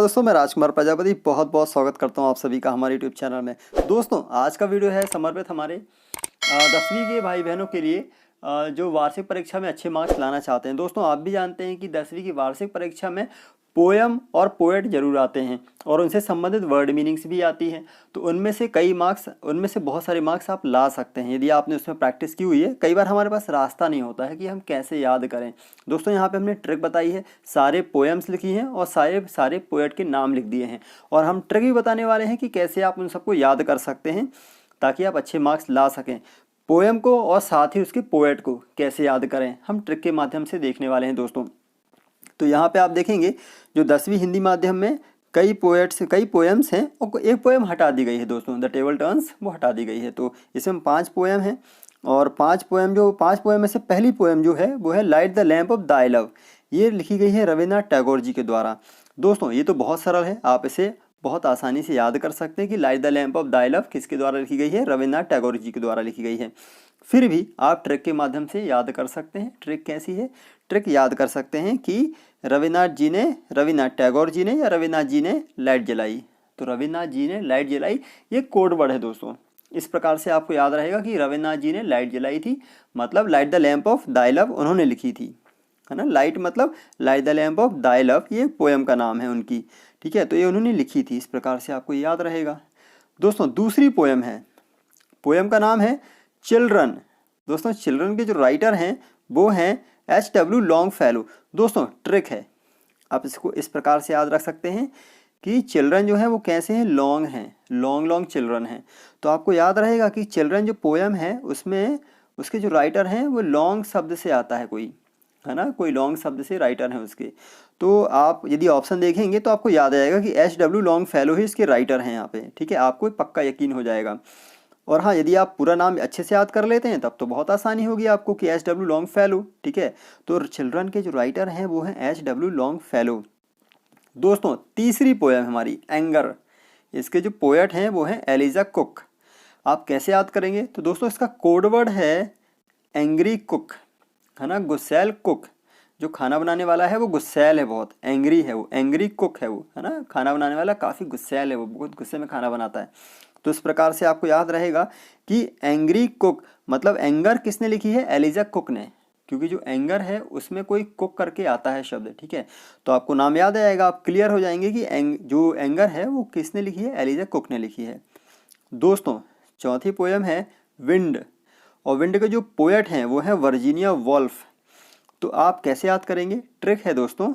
दोस्तों मैं राजकुमार प्रजापति बहुत बहुत स्वागत करता हूं आप सभी का हमारे यूट्यूब चैनल में। दोस्तों आज का वीडियो है समर्पित हमारे 10वीं के भाई बहनों के लिए जो वार्षिक परीक्षा में अच्छे मार्क्स लाना चाहते हैं। दोस्तों आप भी जानते हैं कि 10वीं की वार्षिक परीक्षा में पोयम और पोएट जरूर आते हैं और उनसे संबंधित वर्ड मीनिंग्स भी आती हैं। तो उनमें से बहुत सारे मार्क्स आप ला सकते हैं यदि आपने उसमें प्रैक्टिस की हुई है। कई बार हमारे पास रास्ता नहीं होता है कि हम कैसे याद करें। दोस्तों यहाँ पे हमने ट्रिक बताई है, सारे पोएम्स लिखी हैं और सारे पोएट के नाम लिख दिए हैं और हम ट्रिक भी बताने वाले हैं कि कैसे आप उन सबको याद कर सकते हैं ताकि आप अच्छे मार्क्स ला सकें। पोएम को और साथ ही उसके पोएट को कैसे याद करें हम ट्रिक के माध्यम से देखने वाले हैं दोस्तों। तो यहाँ पे आप देखेंगे जो 10वीं हिंदी माध्यम में कई पोएम्स हैं और एक पोएम हटा दी गई है दोस्तों, द टेबल टर्न्स वो हटा दी गई है। तो इसमें 5 पोएम हैं और 5 पोएम में से पहली पोएम जो है वो है light the lamp of thy love. ये लिखी गई है रविन्द्रनाथ टैगोर जी के द्वारा। दोस्तों ये तो बहुत सरल है, आप इसे बहुत आसानी से याद कर सकते हैं कि light the lamp of thy love किसके द्वारा लिखी गई है, रविन्द्रनाथ टैगोर जी के द्वारा लिखी गई है। फिर भी आप ट्रिक के माध्यम से याद कर सकते हैं। ट्रिक कैसी है? ट्रिक याद कर सकते हैं कि रविन्द्रनाथ टैगोर जी ने या रविन्द्रनाथ जी ने लाइट जलाई। तो रविन्द्रनाथ जी ने लाइट जलाई ये कोड वर्ड है दोस्तों। इस प्रकार से आपको याद रहेगा कि रविन्द्रनाथ जी ने लाइट जलाई थी, मतलब light the lamp of thy love उन्होंने लिखी थी, है ना। लाइट मतलब light the lamp of thy love ये पोएम का नाम है उनकी, ठीक है। तो ये उन्होंने लिखी थी, इस प्रकार से आपको याद रहेगा। दोस्तों दूसरी पोएम है, पोएम का नाम है चिल्ड्रन। दोस्तों चिल्ड्रन के जो राइटर हैं वो हैं H.W. लॉन्गफेलो। दोस्तों ट्रिक है, आप इसको इस प्रकार से याद रख सकते हैं कि चिल्ड्रन जो है वो कैसे हैं, लॉन्ग हैं, लॉन्ग चिल्ड्रन हैं। तो आपको याद रहेगा कि चिल्ड्रन जो पोएम है उसमें उसके जो राइटर हैं वो लॉन्ग शब्द से आता है कोई, है ना, कोई लॉन्ग शब्द से राइटर हैं उसके। तो आप यदि ऑप्शन देखेंगे तो आपको याद आएगा कि H.W. लॉन्गफेलो ही इसके राइटर हैं यहाँ पे, ठीक है। आपको पक्का यकीन हो जाएगा। और हाँ, यदि आप पूरा नाम अच्छे से याद कर लेते हैं तब तो बहुत आसानी होगी आपको कि H.W. लॉन्गफेलो, ठीक है। तो चिल्ड्रन के जो राइटर हैं वो हैं H.W. लॉन्गफेलो। दोस्तों तीसरी पोएम हमारी एंगर, इसके जो पोएट हैं वो हैं एलिजा कुक। आप कैसे याद करेंगे? तो दोस्तों इसका कोड वर्ड है एंग्री कुक, है ना, गुस्सैल कुक। जो खाना बनाने वाला है वो गुस्सैल है, बहुत एंग्री है वो, एंग्री कुक है वो, है ना। खाना बनाने वाला काफ़ी गुस्सैल है, वो बहुत गुस्से में खाना बनाता है। तो इस प्रकार से आपको याद रहेगा कि एंग्री कुक मतलब एंगर किसने लिखी है, एलिजा कुक ने, क्योंकि जो एंगर है उसमें कोई कुक करके आता है शब्द, ठीक है। तो आपको नाम याद आएगा, आप क्लियर हो जाएंगे कि जो एंगर है वो किसने लिखी है, एलिजा कुक ने लिखी है। दोस्तों चौथी पोएम है विंड, और विंड के जो पोएट हैं वो है वर्जीनिया वॉल्फ। तो आप कैसे याद करेंगे? ट्रिक है दोस्तों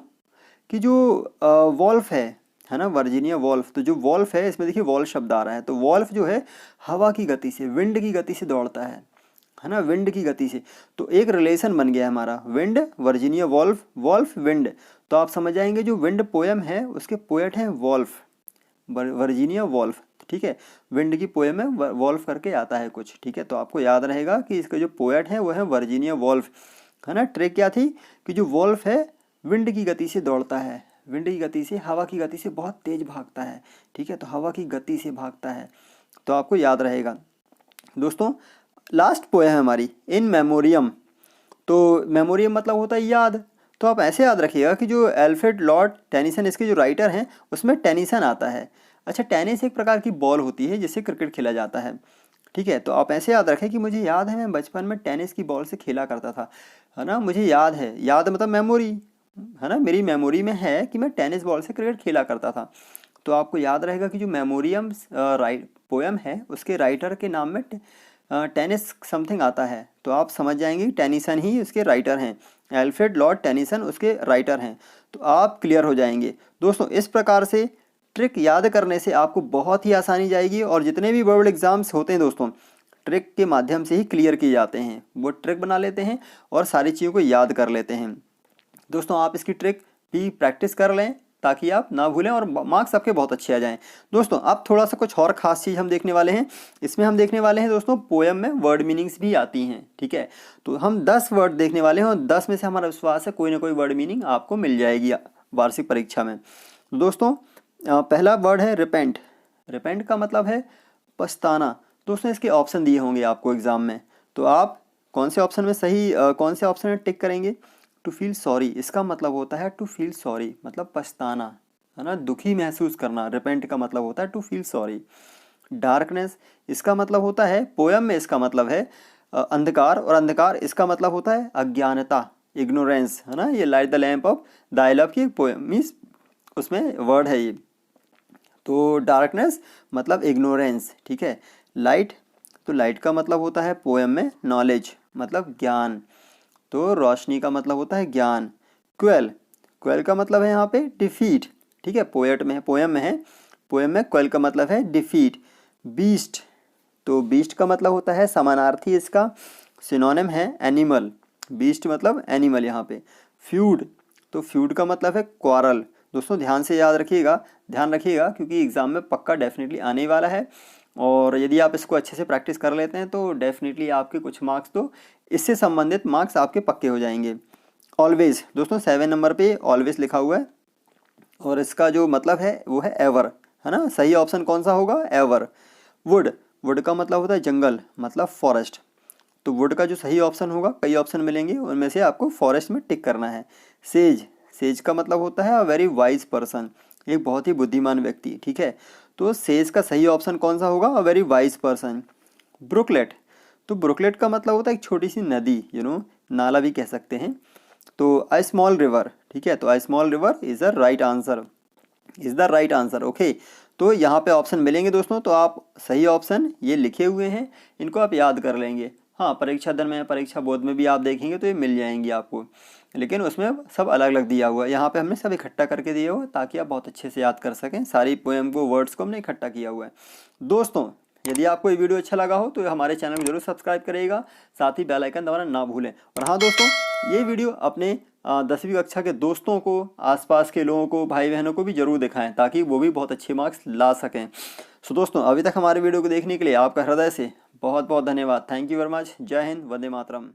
कि जो वॉल्फ है ना, वर्जीनिया वॉल्फ। तो जो वॉल्फ है इसमें देखिए वॉल्फ शब्द आ रहा है, तो वॉल्फ जो है हवा की गति से, विंड की गति से दौड़ता है ना, विंड की गति से। तो एक रिलेशन बन गया हमारा, wind Virginia Woolf, wolf wind. तो आप समझ जाएंगे जो विंड पोएम है उसके पोएट हैं वॉल्फ, वर्जीनिया वॉल्फ, ठीक है। विंड की पोएम में वॉल्फ करके आता है कुछ, ठीक है। तो आपको याद रहेगा कि इसके जो पोएट हैं वो है वर्जीनिया वॉल्फ, है ना। ट्रिक क्या थी कि जो वॉल्फ है विंड की गति से दौड़ता है, विंड की गति से, हवा की गति से बहुत तेज भागता है, ठीक है। तो हवा की गति से भागता है, तो आपको याद रहेगा। दोस्तों लास्ट पोएम है हमारी इन मेमोरियम। तो मेमोरियम मतलब होता है याद। तो आप ऐसे याद रखिएगा कि जो अल्फ्रेड लॉर्ड टेनिसन इसके जो राइटर हैं उसमें टेनिसन आता है। अच्छा, टेनिस एक प्रकार की बॉल होती है जिससे क्रिकेट खेला जाता है, ठीक है। तो आप ऐसे याद रखें कि मुझे याद है मैं बचपन में टेनिस की बॉल से खेला करता था, है ना, मुझे याद है, याद मतलब मेमोरी, है ना, मेरी मेमोरी में है कि मैं टेनिस बॉल से क्रिकेट खेला करता था। तो आपको याद रहेगा कि जो मेमोरियम पोएम है उसके राइटर के नाम में टेनिस समथिंग आता है। तो आप समझ जाएंगे कि टेनिसन ही उसके राइटर हैं, अल्फ्रेड लॉर्ड टेनिसन उसके राइटर हैं। तो आप क्लियर हो जाएंगे। दोस्तों इस प्रकार से ट्रिक याद करने से आपको बहुत ही आसानी जाएगी, और जितने भी बोर्ड एग्जाम्स होते हैं दोस्तों ट्रिक के माध्यम से ही क्लियर किए जाते हैं। वो ट्रिक बना लेते हैं और सारी चीज़ों को याद कर लेते हैं। दोस्तों आप इसकी ट्रिक भी प्रैक्टिस कर लें ताकि आप ना भूलें और मार्क्स आपके बहुत अच्छे आ जाएं। दोस्तों अब थोड़ा सा कुछ और ख़ास चीज़ हम देखने वाले हैं। इसमें हम देखने वाले हैं दोस्तों पोएम में वर्ड मीनिंग्स भी आती हैं, ठीक है। तो हम 10 वर्ड देखने वाले हैं और 10 में से हमारा विश्वास है कोई ना कोई वर्ड मीनिंग आपको मिल जाएगी वार्षिक परीक्षा में। दोस्तों पहला वर्ड है रिपेंट। रिपेंट का मतलब है पछताना। दोस्तों इसके ऑप्शन दिए होंगे आपको एग्ज़ाम में, तो आप कौन से ऑप्शन में टिक करेंगे? टू फील सॉरी, इसका मतलब होता है टू फील सॉरी मतलब पछताना, है ना, दुखी महसूस करना। रिपेंट का मतलब होता है टू फील सॉरी। डार्कनेस इसका मतलब होता है, पोयम में इसका मतलब है अंधकार, और अंधकार इसका मतलब होता है अज्ञानता, इग्नोरेंस, है ना। ये light the lamp of thy love की एक पोयम मीन्स उसमें वर्ड है ये। तो डार्कनेस मतलब इग्नोरेंस, ठीक है। लाइट, तो लाइट का मतलब होता है पोयम में नॉलेज, मतलब ज्ञान। तो रोशनी का मतलब होता है ज्ञान। क्वेल, क्वेल का मतलब है यहाँ पे डिफीट, ठीक है। पोएट में है, पोयम में है, पोयम में क्वेल का मतलब है डिफीट। बीस्ट, तो बीस्ट का मतलब होता है समानार्थी, इसका सिनोनिम है एनिमल। बीस्ट मतलब एनिमल यहाँ पे। फ्यूड, तो फ्यूड का मतलब है क्वारल। दोस्तों ध्यान से याद रखिएगा, ध्यान रखिएगा, क्योंकि एग्ज़ाम में पक्का डेफिनेटली आने वाला है। और यदि आप इसको अच्छे से प्रैक्टिस कर लेते हैं तो डेफिनेटली आपके कुछ मार्क्स, तो इससे संबंधित मार्क्स आपके पक्के हो जाएंगे। ऑलवेज, दोस्तों 7 नंबर पे ऑलवेज लिखा हुआ है, और इसका जो मतलब है वो है एवर, है ना। सही ऑप्शन कौन सा होगा, एवर। वुड, वुड का मतलब होता है जंगल, मतलब फॉरेस्ट। तो वुड का जो सही ऑप्शन होगा, कई ऑप्शन मिलेंगे, उनमें से आपको फॉरेस्ट में टिक करना है। सेज, सेज का मतलब होता है अ वेरी वाइज पर्सन, एक बहुत ही बुद्धिमान व्यक्ति, ठीक है। तो सेज का सही ऑप्शन कौन सा होगा, अ वेरी वाइज पर्सन। ब्रुकलेट, तो ब्रुकलेट का मतलब होता है एक छोटी सी नदी, नाला भी कह सकते हैं। तो अ स्मॉल रिवर, ठीक है। तो a small river is the right answer, is the right answer, okay. तो यहाँ पे ऑप्शन मिलेंगे दोस्तों, तो आप सही ऑप्शन ये लिखे हुए हैं, इनको आप याद कर लेंगे। हाँ, परीक्षा दल में, परीक्षा बोर्ड में भी आप देखेंगे तो ये मिल जाएंगी आपको, लेकिन उसमें सब अलग अलग दिया हुआ है। यहाँ पे हमने सब इकट्ठा करके दिया हुआ है ताकि आप बहुत अच्छे से याद कर सकें। सारी पोएम को, वर्ड्स को हमने इकट्ठा किया हुआ है। दोस्तों यदि आपको ये वीडियो अच्छा लगा हो तो हमारे चैनल को जरूर सब्सक्राइब करिएगा, साथ ही बेल आइकन दबाना ना भूलें। और हाँ दोस्तों, ये वीडियो अपने 10वीं कक्षा के दोस्तों को, आसपास के लोगों को, भाई बहनों को भी जरूर दिखाएं ताकि वो भी बहुत अच्छे मार्क्स ला सकें। सो दोस्तों, अभी तक हमारे वीडियो को देखने के लिए आपका हृदय से बहुत बहुत धन्यवाद। Thank you very much. जय हिंद, वंदे मातरम।